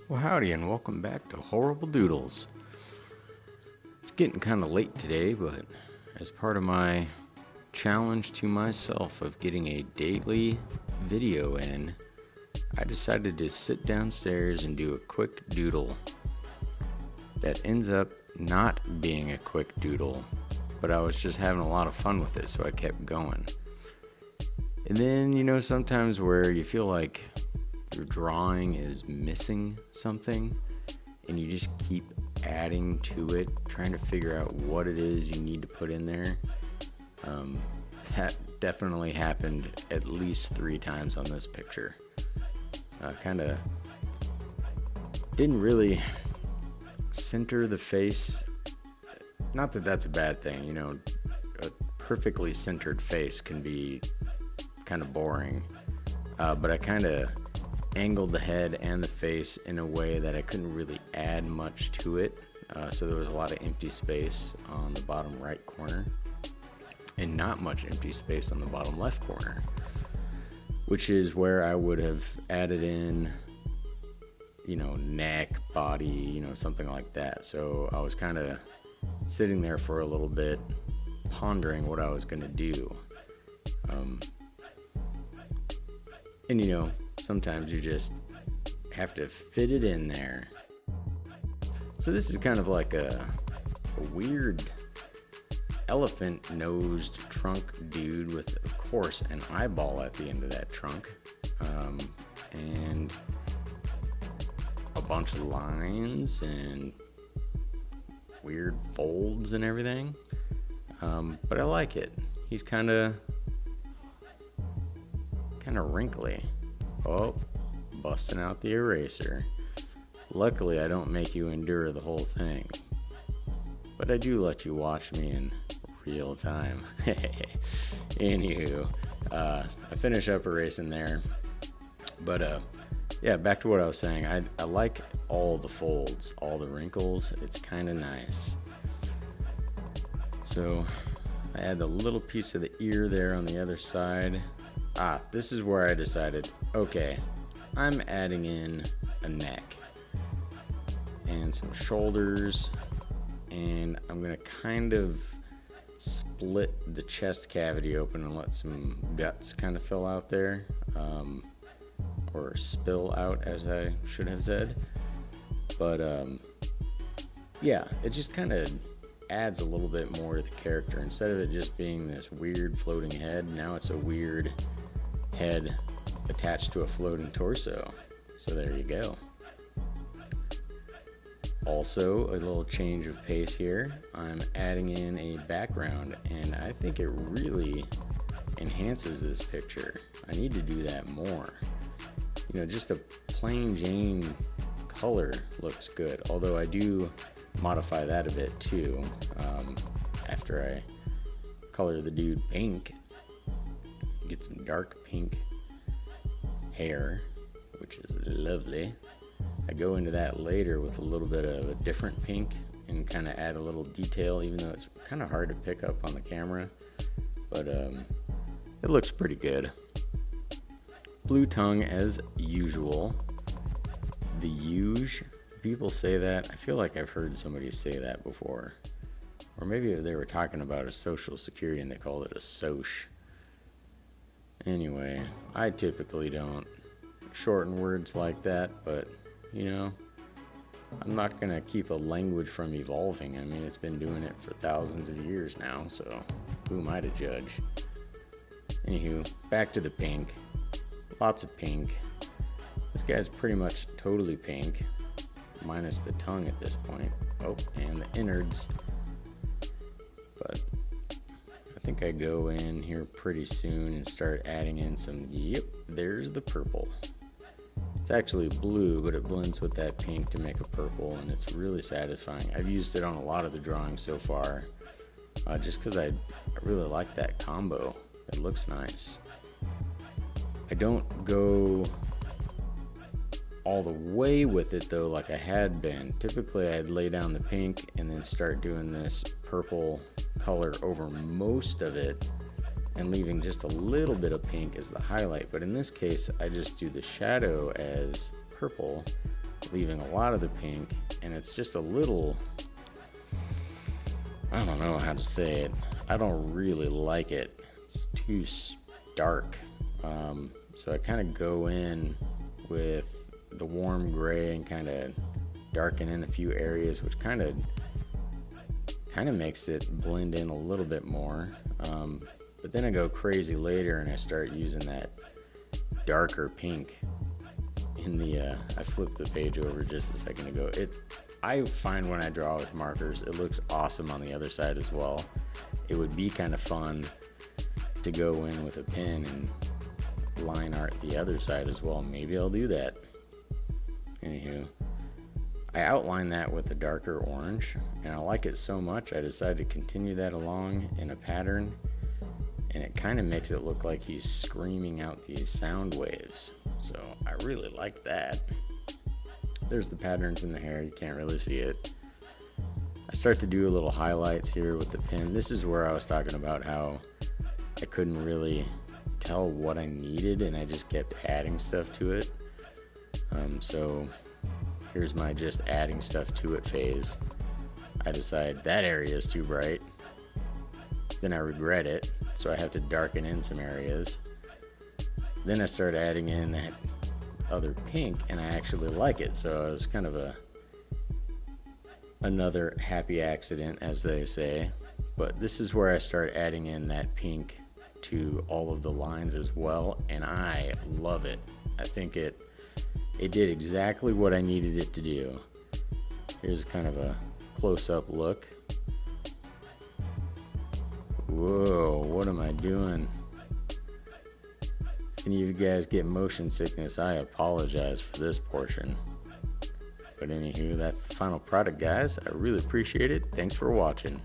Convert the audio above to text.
Well, howdy, and welcome back to Horrible Doodles. It's getting kind of late today, but as part of my challenge to myself of getting a daily video in, I decided to sit downstairs and do a quick doodle that ends up not being a quick doodle, but I was just having a lot of fun with it, so I kept going. And then, sometimes where you feel like your drawing is missing something and you just keep adding to it, trying to figure out what it is you need to put in there. That definitely happened at least 3 times on this picture. Kind of didn't really center the face. Not that that's a bad thing, a perfectly centered face can be kind of boring, but I kind of angled the head and the face in a way that I couldn't really add much to it, so there was a lot of empty space on the bottom right corner and not much empty space on the bottom left corner, which is where I would have added in neck, body, something like that. So I was kind of sitting there for a little bit pondering what I was going to do. And sometimes you just have to fit it in there. So this is kind of like a weird elephant-nosed trunk dude with, of course, an eyeball at the end of that trunk, and a bunch of lines and weird folds and everything. But I like it. He's kind of wrinkly. Oh, busting out the eraser. Luckily, I don't make you endure the whole thing, but I do let you watch me in real time. Anywho, I finish up erasing there, but yeah, back to what I was saying. I like all the folds, all the wrinkles. It's kind of nice. So I add the little piece of the ear there on the other side. This is where I decided, okay, I'm adding in a neck and some shoulders, and I'm going to kind of split the chest cavity open and let some guts kind of fill out there, or spill out, as I should have said. But yeah, it just kind of adds a little bit more to the character. Instead of it just being this weird floating head, now it's a weird head attached to a floating torso. So there you go. Also, a little change of pace here. I'm adding in a background, and I think it really enhances this picture. I need to do that more. Just a plain Jane color looks good, although I do modify that a bit too. After I color the dude pink, get some dark pink hair, which is lovely. I go into that later with a little bit of a different pink and kind of add a little detail, even though it's kind of hard to pick up on the camera, but it looks pretty good. Blue tongue as usual. The huge. People say that. I feel like I've heard somebody say that before. Or maybe they were talking about a social security and they called it a soch. Anyway, I typically don't shorten words like that, but I'm not going to keep a language from evolving. I mean, it's been doing it for thousands of years now, so who am I to judge? Anywho, back to the pink. Lots of pink. This guy's pretty much totally pink, minus the tongue at this point. Oh, and the innards. But I think I go in here pretty soon and start adding in some, yep, there's the purple. It's actually blue, but it blends with that pink to make a purple, and it's really satisfying. I've used it on a lot of the drawings so far, just because I really like that combo. It looks nice. I don't go all the way with it though, like I had been. Typically I'd lay down the pink and then start doing this purple color over most of it and leaving just a little bit of pink as the highlight. But in this case, I just do the shadow as purple leaving a lot of the pink, and it's just a little, I don't know how to say it. I don't really like it. It's too dark. So I kind of go in with the warm gray and kind of darken in a few areas, which kind of makes it blend in a little bit more. But then I go crazy later and I start using that darker pink in the, I flipped the page over just a second ago. I find when I draw with markers, it looks awesome on the other side as well. It would be kind of fun to go in with a pen and line art the other side as well. Maybe I'll do that. Anywho, I outline that with a darker orange, and I like it so much I decided to continue that along in a pattern, and it kind of makes it look like he's screaming out these sound waves. So I really like that. There's the patterns in the hair, you can't really see it. I start to do a little highlights here with the pen. This is where I was talking about how I couldn't really tell what I needed and I just kept adding stuff to it. So here's my just adding stuff to it phase. I decide that area is too bright. Then I regret it, so I have to darken in some areas. Then I start adding in that other pink and I actually like it, so it was kind of another happy accident, as they say. But this is where I start adding in that pink to all of the lines as well, and I love it. I think it did exactly what I needed it to do. Here's kind of a close-up look. Whoa, what am I doing? If any of you guys get motion sickness, I apologize for this portion. But anywho, that's the final product, guys. I really appreciate it. Thanks for watching.